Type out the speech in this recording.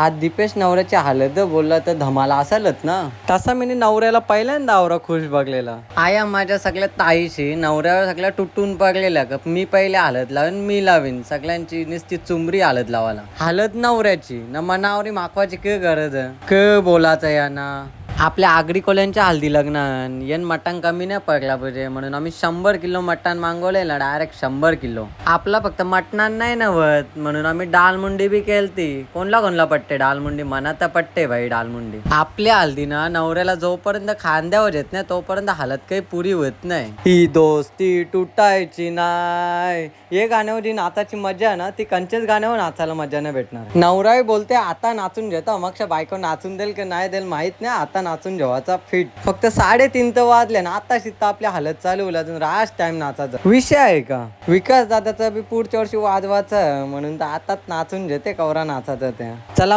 आज दीपेश नवऱ्याची हालत बोलला तर धमाला असेलच ना. तसा मी नवऱ्याला पहिल्यांदा आवरा खुश बघलेला. आया माझ्या सगळ्या ताईशी नवऱ्यावर सगळ्या तुटून पडलेल्या का मी पहिले हालत लावेन मी लावीन सगळ्यांची नुसती चुमरी हालत लावायला. हालत नवऱ्याची ना मनावरी मागवायची काय गरज क बोलायचं या ना. आपल्या आगरी कोल्यांच्या हल्दी लग्नान येन मटण कमी नाही पडला पाहिजे म्हणून आम्ही 100 किलो मटण मागवलेला. Direct 100 kilo. आपला फक्त मटणान नाही नव्हत म्हणून आम्ही डालमुंडी बी केलती. कोणला पट्टे डालमुंडी मनात पट्टे भाई डालमुंडी. आपल्या हल्दीना नवऱ्याला जोपर्यंत खांद्यावर येत नाही तोपर्यंत हालत काही पुरी होत नाही. ही दोस्ती तुटायची नाही हे गाण्यावर जी नाचाची मजा ना ती कंचेच गाण्यावर नाचायला मजा नाही भेटणार. नवराही बोलते आता नाचून घेतो मग बायको नाचून देईल की नाही देईल माहित नाही. आता नाचून जेवायचा फिट. फक्त 3:30 तर वाजले ना आता शिकता आपल्या हालत चालू होईल अजून राज टाइम नाचायचा विषय आहे का. विकास दादाचा बी पुढच्या वर्षी वाजवायचा म्हणून तर आताच नाचून घेते कवरा नाचायचं त्या. चला मग